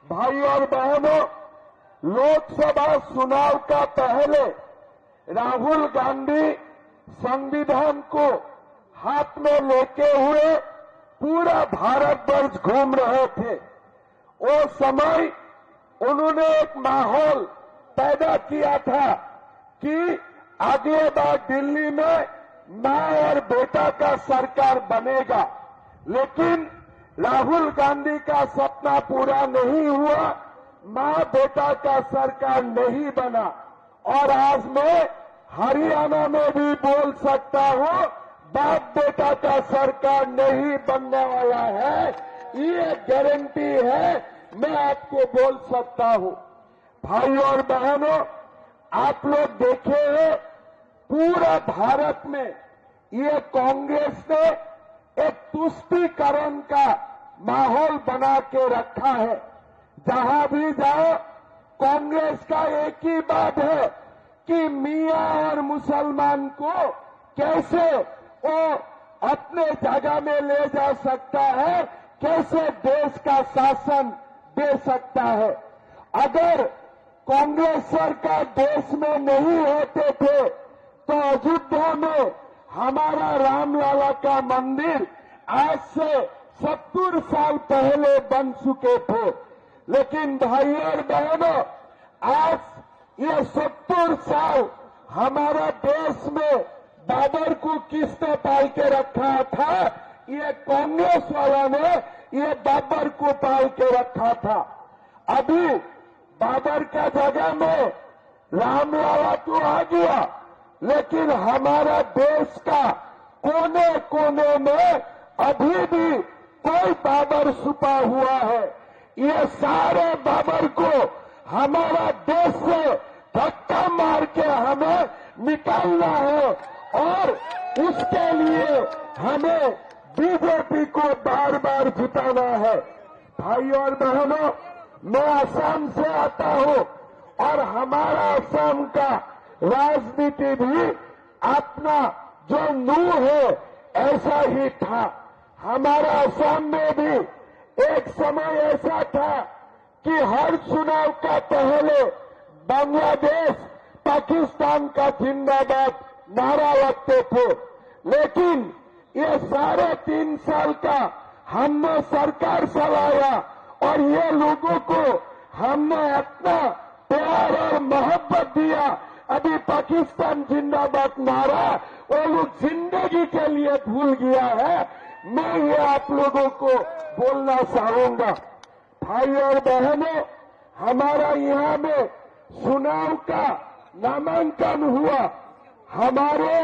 भाई और बहनों, लोकसभा चुनाव का पहले राहुल गांधी संविधान को हाथ में लेके हुए पूरा भारतवर्ष घूम रहे थे। वो समय उन्होंने एक माहौल पैदा किया था कि अगले बार दिल्ली में मां और बेटा का सरकार बनेगा, लेकिन राहुल गांधी का सपना पूरा नहीं हुआ, मां बेटा का सरकार नहीं बना। और आज मैं हरियाणा में भी बोल सकता हूं, बाप बेटा का सरकार नहीं बनने वाला है, ये गारंटी है, मैं आपको बोल सकता हूं। भाई और बहनों, आप लोग देखे हैं पूरा भारत में ये कांग्रेस ने एक तुष्टीकरण का माहौल बना के रखा है। जहां भी जाओ कांग्रेस का एक ही बात है कि मियां और मुसलमान को कैसे वो अपने जगह में ले जा सकता है, कैसे देश का शासन दे सकता है। अगर कांग्रेस सरकार देश में नहीं होते थे तो अयोध्या में हमारा रामलला का मंदिर आज से 70 साल पहले बन चुके थे। लेकिन भाई और बहनों, आज ये 70 साल हमारा देश में बाबर को किसने पाल के रखा था? ये कांग्रेस वाला ने ये बाबर को पाल के रखा था। अभी बाबर का जगह में रामलला तो आ गया, लेकिन हमारा देश का कोने कोने में अभी भी कोई बाबर छुपा हुआ है। ये सारे बाबर को हमारा देश से धक्का मार के हमें निकालना है और उसके लिए हमें बीजेपी को बार बार जिताना है। भाई और बहनों, मैं असम से आता हूं और हमारा असम का राजनीति भी अपना जो नूह है ऐसा ही था। हमारा असम में भी एक समय ऐसा था कि हर चुनाव का पहले बांग्लादेश पाकिस्तान का जिंदाबाद नारा लगते थे, लेकिन ये 3.5 साल का हमने सरकार चलाया और ये लोगों को हमने इतना प्यार और मोहब्बत दिया। अभी पाकिस्तान जिंदाबाद नारा वो लोग जिंदगी के लिए भूल गया है। मैं ये आप लोगों को बोलना चाहूंगा। भाई और बहनों, हमारा यहाँ में चुनाव का नामांकन हुआ। हमारे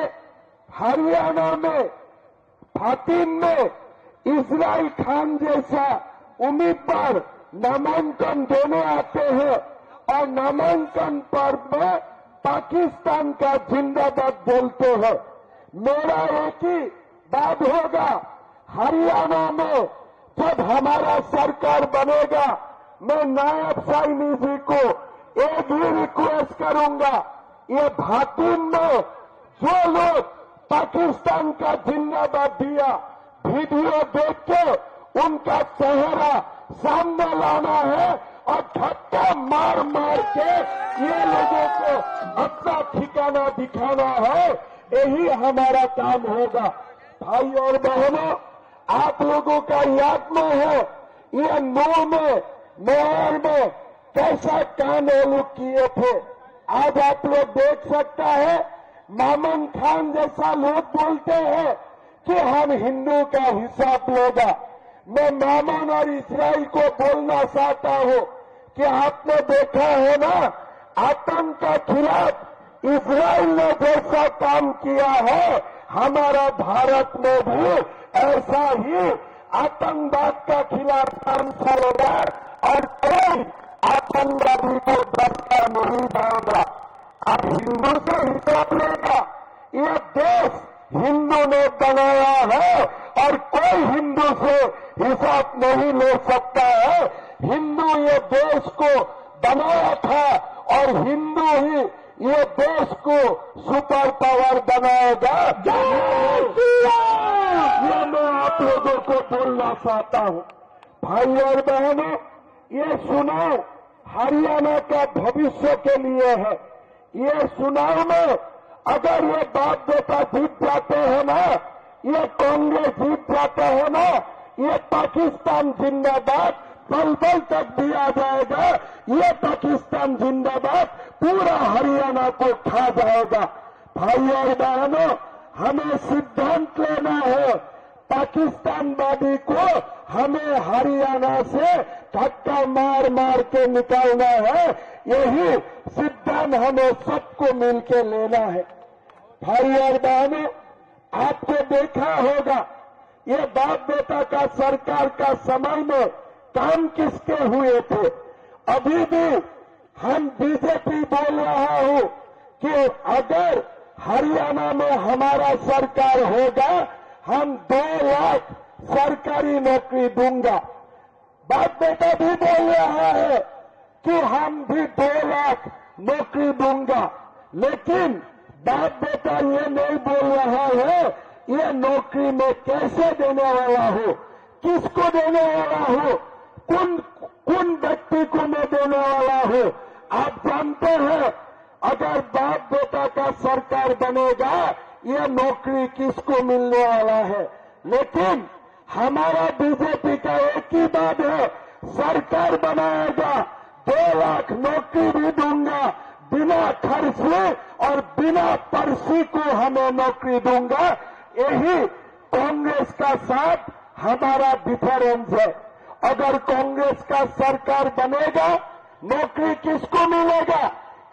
हरियाणा में फातिम में इस्राइल खान जैसा उम्मीदवार नामांकन देने आते हैं और नामांकन पर्व में पाकिस्तान का जिंदाबाद बोलते हैं। मेरा एक ही बात होगा, हरियाणा में जब हमारा सरकार बनेगा, मैं नायब साइनी जी को एक ही रिक्वेस्ट करूंगा, ये भातिम में जो लोग पाकिस्तान का जिंदाबाद दिया, वीडियो देख के उनका चेहरा सामने लाना है और धक्का मार मार के ये लोगों को अपना ठिकाना दिखाना है। यही हमारा काम होगा। भाई और बहनों, आप लोगों का याद में है ये नौ में मेयर में कैसा काम वो लोग किए थे। आज आप लोग देख सकता है मामन खान जैसा लोग बोलते हैं कि हम हिंदू का हिसाब लेगा। मैं मामन और इस्राइल को बोलना चाहता हूं कि आपने देखा है ना, आतंक के खिलाफ इस्राइल ने जैसा काम किया है, हमारा भारत में भी ऐसा ही आतंकवाद का खिलाफ काम चलेगा और कोई आतंकवादी को धक्का नहीं देगा। अब हिंदू से हिसाब लेगा। ये देश हिंदू ने बनाया है और कोई हिंदू से हिसाब नहीं ले सकता है। हिंदू ये देश को बनाया था और हिंदू ही ये देश को सुपर पावर बनाएगा। ये मैं आप लोगों को बोलना चाहता हूं। भाई और बहनों, ये चुनाव हरियाणा का भविष्य के लिए है। ये चुनाव में अगर ये बाप बेटा जीत जाते हैं ना, ये कांग्रेस जीत जाता है ना, ये पाकिस्तान जिंदाबाद पल-पल तक दिया जाएगा। ये पाकिस्तान जिंदाबाद पूरा हरियाणा को खा जाएगा। भाई और बहनों, हमें सिद्धांत लेना है। पाकिस्तानवादी को हमें हरियाणा से धक्का मार मार के निकालना है। यही सिद्धांत हमें सबको मिलकर लेना है। भाई और बहनों, आपको देखा होगा ये बाप बेटा का सरकार का समय में काम किसके हुए थे। अभी भी हम बीजेपी बोल रहा हूं कि अगर हरियाणा में हमारा सरकार होगा, हम 2 लाख सरकारी नौकरी दूंगा। बाप बेटा भी बोल रहा है कि हम भी 2 लाख नौकरी दूंगा, लेकिन बाप बेटा ये नहीं बोल रहा है ये नौकरी में कैसे देने वाला हो, किसको देने वाला हो, कौन व्यक्ति को मैं देने वाला हो। आप जानते हैं अगर बाप बेटा का सरकार बनेगा ये नौकरी किसको मिलने वाला है। लेकिन हमारा बीजेपी का एक ही बात है, सरकार बनाएगा 2 लाख नौकरी भी दूंगा, बिना खर्च और बिना पर्ची को हमें नौकरी दूंगा। यही कांग्रेस का साथ हमारा डिफरेंस है। अगर कांग्रेस का सरकार बनेगा नौकरी किसको मिलेगा,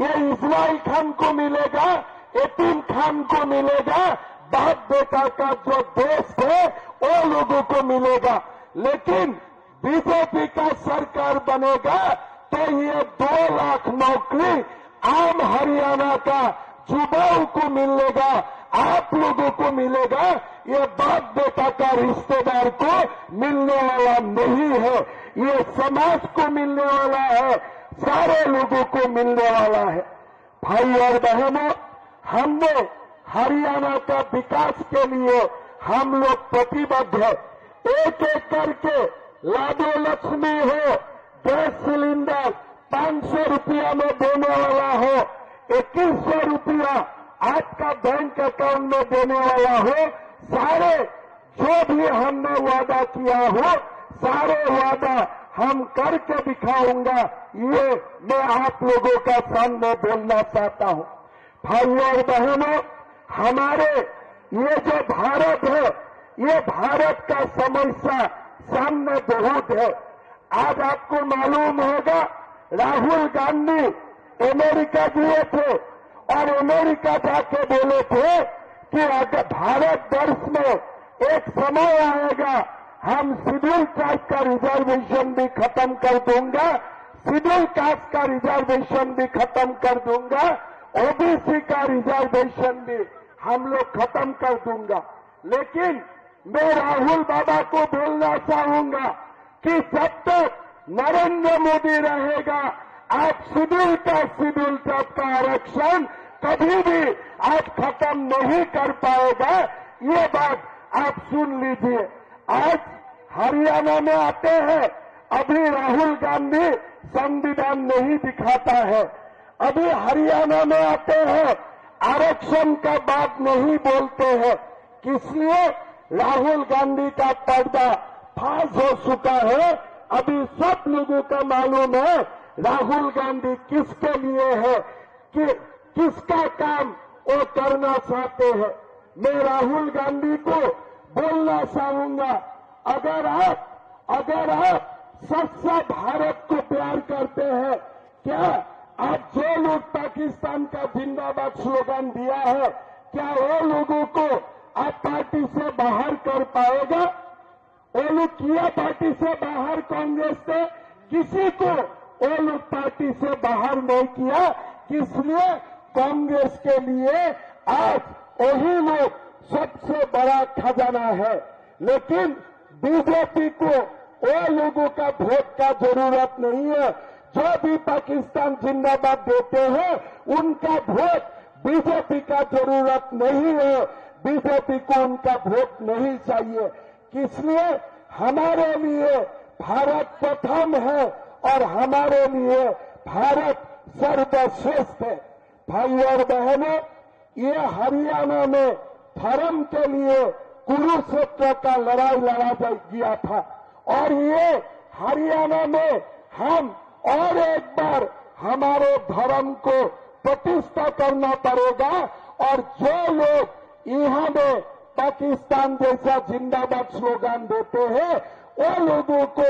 ये इस्माइल खान को मिलेगा, यतीम खान को मिलेगा, बाप बेटा का जो दोस्त है वो लोगों को मिलेगा। लेकिन बीजेपी का सरकार बनेगा तो ये 2 लाख नौकरी आम हरियाणा का युवाओं को मिलेगा, आप लोगों को मिलेगा। ये बाप बेटा का रिश्तेदार को मिलने वाला नहीं है, ये समाज को मिलने वाला है, सारे लोगों को मिलने वाला है। भाई और बहनों, हमने हरियाणा का विकास के लिए हम लोग प्रतिबद्ध है। एक एक करके लाडो लक्ष्मी हो, गैस सिलेंडर 500 रुपया में देने वाला हो, 2100 रुपया आपका बैंक अकाउंट में देने वाला हो, सारे जो भी हमने वादा किया हो सारे वादा हम करके दिखाऊंगा। ये मैं आप लोगों का सामने बोलना चाहता हूं। भाई और बहनों, हमारे ये जो भारत है, ये भारत का समस्या सामने बहुत है। आज आपको मालूम होगा राहुल गांधी अमेरिका गए थे और अमेरिका जाके बोले थे कि अगर भारत वर्ष में एक समय आएगा हम शेड्यूल कास्ट का रिजर्वेशन भी खत्म कर दूंगा, शेड्यूल कास्ट का रिजर्वेशन भी खत्म कर दूंगा, ओबीसी का रिजर्वेशन भी हम लोग खत्म कर दूंगा। लेकिन मैं राहुल बाबा को बोलना चाहूंगा कि जब तक नरेंद्र मोदी रहेगा आप शेड्यूल कास्ट का आरक्षण कभी भी आप खत्म नहीं कर पाएगा। ये बात आप सुन लीजिए। आज हरियाणा में आते हैं, अभी राहुल गांधी संविधान नहीं दिखाता है, अभी हरियाणा में आते हैं आरक्षण का बात नहीं बोलते हैं। किस लिए? राहुल गांधी का पर्दा फांस हो चुका है। अभी सब लोगों का मालूम है राहुल गांधी किसके लिए है, कि किसका काम वो करना चाहते हैं। मैं राहुल गांधी को बोलना चाहूंगा, अगर आप सच्चा भारत को प्यार करते हैं, क्या आप जो लोग पाकिस्तान का जिंदाबाद स्लोगन दिया है, क्या वो लोगों को आप पार्टी से बाहर कर पाएगा? वो लोग किया पार्टी से बाहर कांग्रेस से, किसी को वो लोग पार्टी से बाहर नहीं किया। इसलिए कांग्रेस के लिए आज वही लोग सबसे बड़ा खजाना है। लेकिन बीजेपी को वो लोगों का वोट का जरूरत नहीं है। जो भी पाकिस्तान जिंदाबाद देते हैं उनका वोट बीजेपी का जरूरत नहीं है, बीजेपी को उनका वोट नहीं चाहिए। इसलिए हमारे लिए भारत प्रथम है और हमारे लिए भारत सर्वश्रेष्ठ है। भाई और बहनों, ये हरियाणा में धर्म के लिए कुरुक्षेत्र का लड़ाई लड़ा गया था और ये हरियाणा में हम और एक बार हमारे धर्म को प्रतिष्ठा करना पड़ेगा और जो लोग यहाँ में पाकिस्तान जैसा जिंदाबाद स्लोगन देते हैं वो लोगों को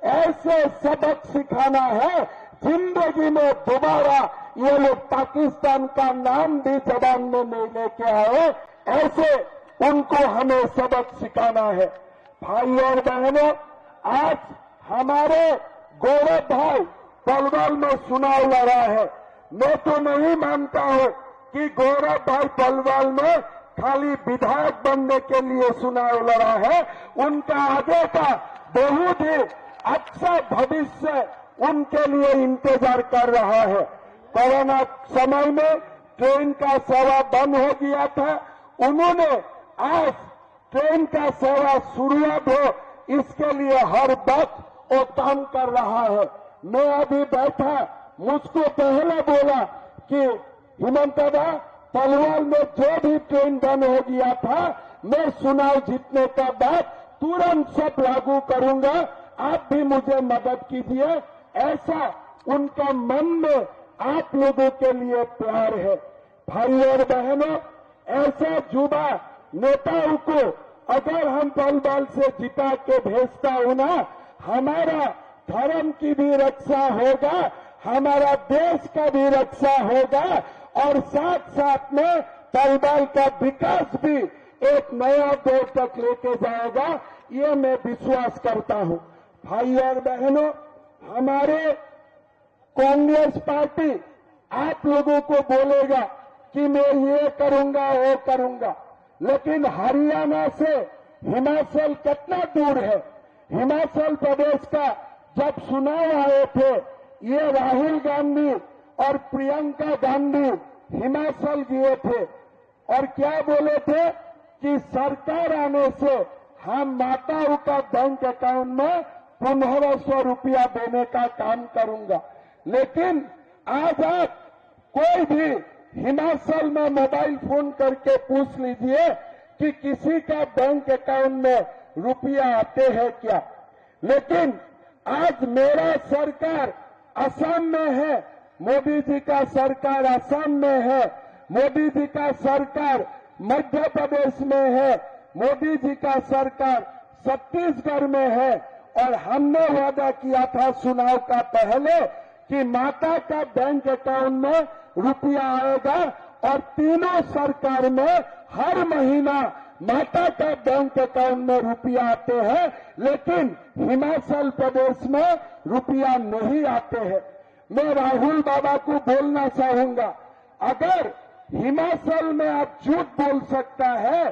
ऐसे सबक सिखाना है जिंदगी में दोबारा ये लोग पाकिस्तान का नाम भी जबान में नहीं लेके आए, ऐसे उनको हमें सबक सिखाना है। भाई और बहनों, आज हमारे गौरव भाई पलवल में चुनाव लड़ा है। मैं तो नहीं मानता हूं कि गौरव भाई पलवल में खाली विधायक बनने के लिए चुनाव लड़ा है। उनका आगे का बहुत ही अच्छा भविष्य उनके लिए इंतजार कर रहा है। कोरोना समय में ट्रेन का सेवा बंद हो गया था, उन्होंने आज ट्रेन का सेवा शुरुआत हो इसके लिए हर वक्त वो काम कर रहा है। मैं अभी बैठा, मुझको पहले बोला कि हिमंतदा पलवल में जो भी ट्रेन बंद हो गया था मैं चुनाव जीतने का बाद तुरंत सब लागू करूंगा, आप भी मुझे मदद कीजिए। ऐसा उनका मन में आप लोगों के लिए प्यार है। भाई और बहनों, ऐसा युवा नेताओं को अगर हम पलवल से जिता के भेजता हूं ना, हमारा धर्म की भी रक्षा होगा, हमारा देश का भी रक्षा होगा और साथ साथ में पलवल का विकास भी एक नया दौर तक लेके जाएगा, ये मैं विश्वास करता हूं। भाई और बहनों, हमारे कांग्रेस पार्टी आप लोगों को बोलेगा कि मैं ये करूंगा वो करूंगा, लेकिन हरियाणा से हिमाचल कितना दूर है। हिमाचल प्रदेश का जब चुनाव आए थे, ये राहुल गांधी और प्रियंका गांधी हिमाचल गए थे और क्या बोले थे कि सरकार आने से हम माताओं का बैंक अकाउंट में 1500 रुपया देने का काम करूंगा। लेकिन आज आप कोई भी हिमाचल में मोबाइल फोन करके पूछ लीजिए कि किसी का बैंक अकाउंट में रुपया आते हैं क्या। लेकिन आज मेरा सरकार असम में है, मोदी जी का सरकार असम में है, मोदी जी का सरकार मध्य प्रदेश में है, मोदी जी का सरकार छत्तीसगढ़ में है और हमने वादा किया था चुनाव का पहले कि माता का बैंक अकाउंट में रुपया आएगा और तीनों सरकार में हर महीना माता का बैंक अकाउंट में रुपया आते हैं, लेकिन हिमाचल प्रदेश में रुपया नहीं आते हैं। मैं राहुल बाबा को बोलना चाहूंगा, अगर हिमाचल में आप झूठ बोल सकता है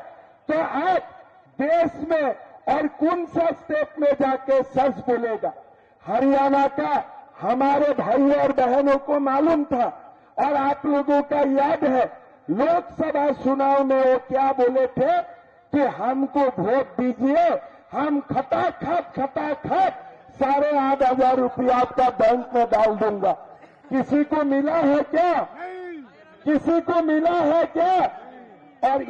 तो आप देश में और कौन सा स्टेट में जाके सच बोलेगा। हरियाणा का हमारे भाई और बहनों को मालूम था और आप लोगों का याद है लोकसभा चुनाव में वो क्या बोले थे कि हमको वोट दीजिए, हम खटाखट 8,500 रुपया आपका बैंक में डाल दूंगा। किसी को मिला है क्या? किसी को मिला है क्या? और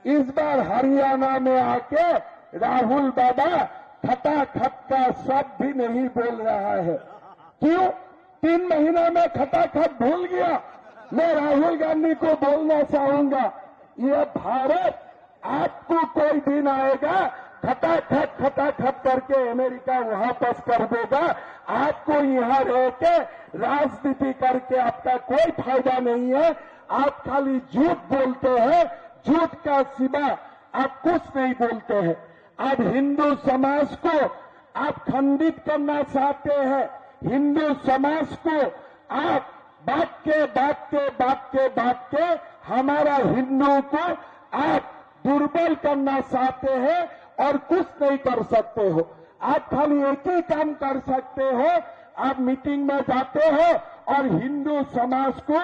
इस बार हरियाणा में आके राहुल बाबा खटाखट का शब्द भी नहीं बोल रहा है। क्यों? 3 महीना में खटाखट भूल गया। मैं राहुल गांधी को बोलना चाहूंगा, ये भारत आपको कोई दिन आएगा खटाखट करके अमेरिका वापस कर देगा। आपको यहाँ रह के राजनीति करके आपका कोई फायदा नहीं है। आप खाली झूठ बोलते हैं, झूठ का सिवा आप कुछ नहीं बोलते हैं। अब हिंदू समाज को आप खंडित करना चाहते हैं, हिंदू समाज को आप बात के हमारा हिंदू को आप दुर्बल करना चाहते हैं और कुछ नहीं कर सकते हो। आप खाली एक ही काम कर सकते हो, आप मीटिंग में जाते हो और हिंदू समाज को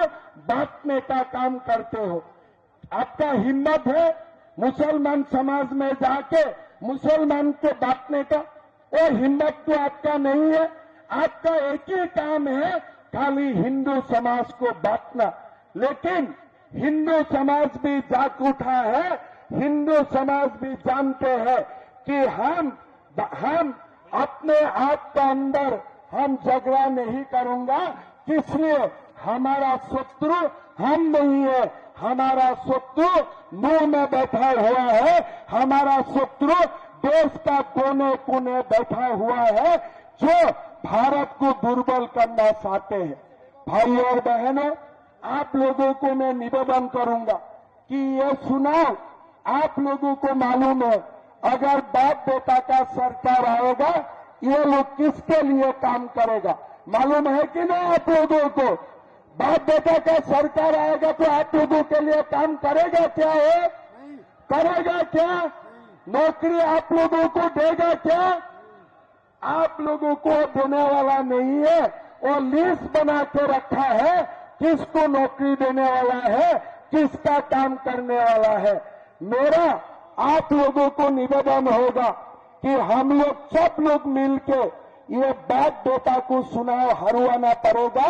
बांटने का काम करते हो। आपका हिम्मत है मुसलमान समाज में जाके मुसलमान को बांटने का? वो हिम्मत तो आपका नहीं है। आपका एक ही काम है, खाली हिंदू समाज को बांटना। लेकिन हिंदू समाज भी जाग उठा है, हिंदू समाज भी जानते हैं कि हम अपने आप के अंदर हम झगड़ा नहीं करूंगा, इसलिए हमारा शत्रु हम नहीं है, हमारा शत्रु मुंह में बैठा हुआ है, हमारा शत्रु देश का कोने कोने बैठा हुआ है जो भारत को दुर्बल करना चाहते हैं। भाई और बहनों, आप लोगों को मैं निवेदन करूंगा कि ये चुनाव आप लोगों को मालूम है, अगर बाप बेटा का सरकार आएगा, ये लोग किसके लिए काम करेगा मालूम है कि नहीं आप लोगों को? बाप बेटा का सरकार आएगा तो आप लोगों के लिए काम करेगा क्या है? करेगा क्या? नौकरी आप लोगों को देगा क्या? आप लोगों को देने वाला नहीं है, वो लिस्ट बना के रखा है किसको नौकरी देने वाला है, किसका काम करने वाला है। मेरा आप लोगों को निवेदन होगा कि हम लोग सब लोग मिलके ये बाप बेटा को चुनाव हरवाना पड़ेगा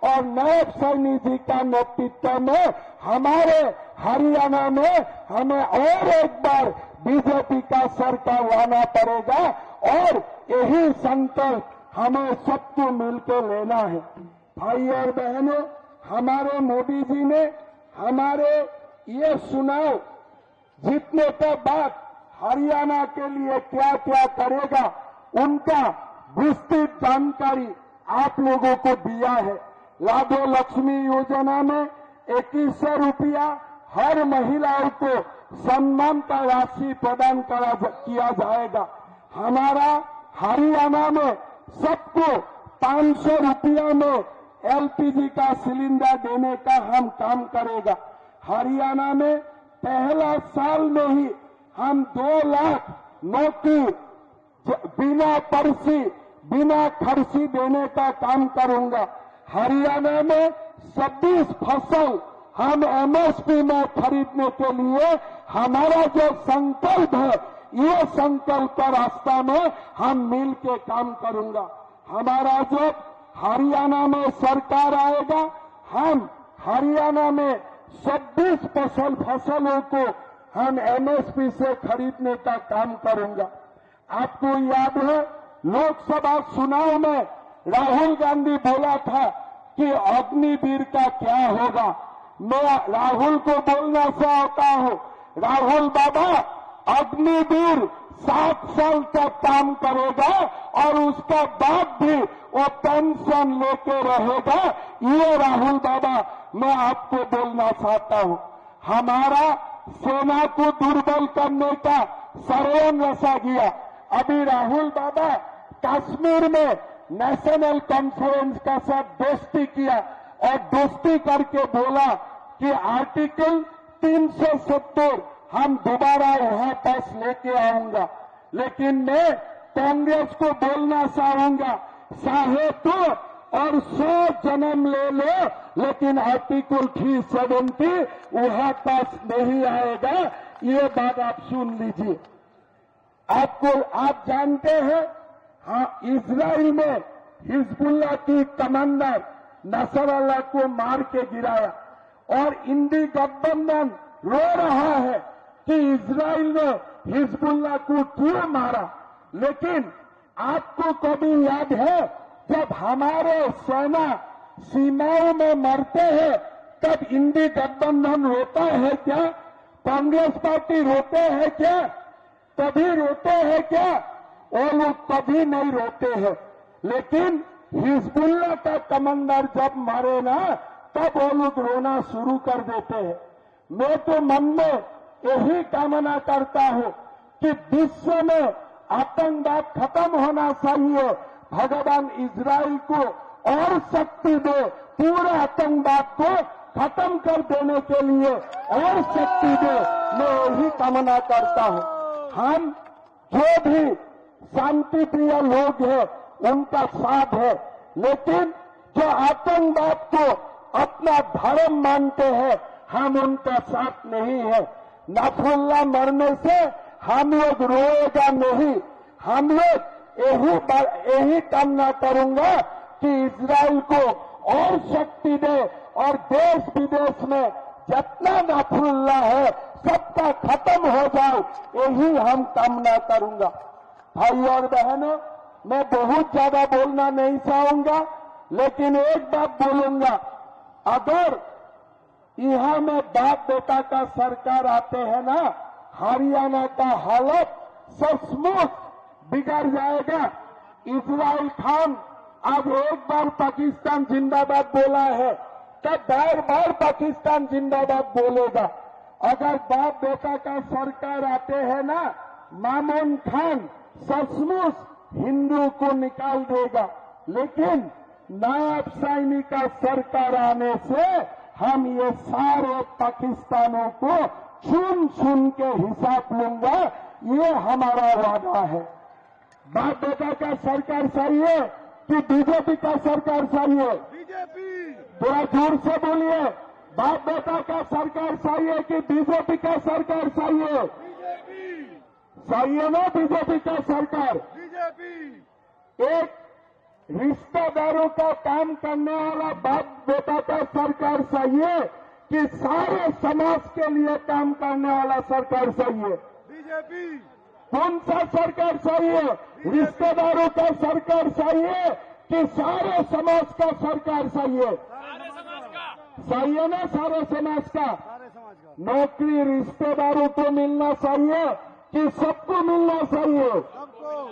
और नायब सैनी जी का नेतृत्व में हमारे हरियाणा में हमें और एक बार बीजेपी का सरकार लाना पड़ेगा और यही संकल्प हमें सबको मिलकर लेना है। भाई और बहनों, हमारे मोदी जी ने हमारे ये चुनाव जीतने के बाद हरियाणा के लिए क्या क्या करेगा उनका विस्तृत जानकारी आप लोगों को दिया है। लाडो लक्ष्मी योजना में 2100 रुपया हर महिलाओं को सम्मान का राशि प्रदान किया जाएगा। हमारा हरियाणा में सबको 500 रुपया में एलपीजी का सिलेंडर देने का हम काम करेगा। हरियाणा में पहला साल में ही हम 2 लाख नौकरी बिना पर्ची बिना खर्ची देने का काम करूंगा। हरियाणा में 26 फसल हम एमएसपी में खरीदने के लिए हमारा जो संकल्प है, ये संकल्प का रास्ता में हम मिल के काम करूंगा। हमारा जब हरियाणा में सरकार आएगा, हम हरियाणा में 26 फसलों को हम एमएसपी से खरीदने का काम करूंगा। आपको याद है लोकसभा चुनाव में राहुल गांधी बोला था कि अग्निवीर का क्या होगा। मैं राहुल को बोलना चाहता हूं, राहुल बाबा अग्निवीर 7 साल तक काम करेगा और उसका बाद भी वो पेंशन लेके रहेगा। ये राहुल बाबा मैं आपको बोलना चाहता हूं। हमारा सेना को दुर्बल करने का षड्यंत्र रचा गया। अभी राहुल बाबा कश्मीर में नेशनल कॉन्फ्रेंस का साथ दोस्ती किया और दोस्ती करके बोला कि आर्टिकल 370 हम दोबारा वहां पास लेके आऊंगा। लेकिन मैं कांग्रेस को बोलना चाहूंगा, चाहे तो और 100 जन्म ले लो, लेकिन आर्टिकल 370 वहां पास नहीं आएगा। ये बात आप सुन लीजिए। आप जानते हैं, हाँ, इजराइल में हिजबुल्लाह की कमांडर नसरल्लाह को मार के गिराया और इंडी गठबंधन रो रहा है कि इजराइल ने हिजबुल्लाह को क्यों मारा। लेकिन आपको कभी याद है जब हमारे सेना सीमाओं में मरते हैं तब इंडी गठबंधन रोता है क्या? कांग्रेस पार्टी रोते हैं क्या? कभी रोते हैं क्या? वो लोग कभी नहीं रोते हैं। लेकिन हिजबुल्लाह का कमांडर जब मरे ना, तब वो लोग रोना शुरू कर देते हैं। मैं तो मन में यही कामना करता हूं कि विश्व में आतंकवाद खत्म होना चाहिए। भगवान इजराइल को और शक्ति दे, पूरा आतंकवाद को खत्म कर देने के लिए और शक्ति दे, मैं यही कामना करता हूं। हम जो भी शांति प्रिय लोग हैं उनका साथ है, लेकिन जो आतंकवाद को अपना धर्म मानते हैं हम उनका साथ नहीं है। नसरुल्लाह मरने से हम लोग रोएगा नहीं, हम लोग यही कामना करूंगा कि इजराइल को और शक्ति दे और देश विदेश में जितना नाफरुल्ला है सबका खत्म हो जाए, यही हम कामना करूंगा। भाई और बहनों, मैं बहुत ज्यादा बोलना नहीं चाहूंगा, लेकिन एक बात बोलूंगा, अगर यहां में बाप बेटा का सरकार आते हैं ना, हरियाणा का हालत सचमुच बिगड़ जाएगा। इजराइल खान अब एक बार पाकिस्तान जिंदाबाद बोला है तो बार बार पाकिस्तान जिंदाबाद बोलेगा। अगर बाप बेटा का सरकार आते हैं ना, मामून खान सचमुच हिंदू को निकाल देगा। लेकिन नायब साइनी का सरकार आने से हम ये सारे पाकिस्तानों को चुन चुन के हिसाब लूंगा, ये हमारा वादा है। बाप बेटा का सरकार चाहिए कि बीजेपी का सरकार चाहिए? बीजेपी। थोड़ा जोर से बोलिए, बाप बेटा का सरकार चाहिए कि बीजेपी का सरकार चाहिए? बीजेपी। चाहिए ना बीजेपी का सरकार? बीजेपी। एक रिश्तेदारों का काम करने वाला बाप बेटा का सरकार चाहिए कि सारे समाज के लिए काम करने वाला सरकार चाहिए? बीजेपी। कौन सा सरकार चाहिए? रिश्तेदारों का सरकार चाहिए कि सारे समाज का सरकार चाहिए? सारे समाज का। चाहिए ना सारे समाज का? सारे समाज का। नौकरी रिश्तेदारों को मिलना चाहिए कि सबको मिलना चाहिए? सबको।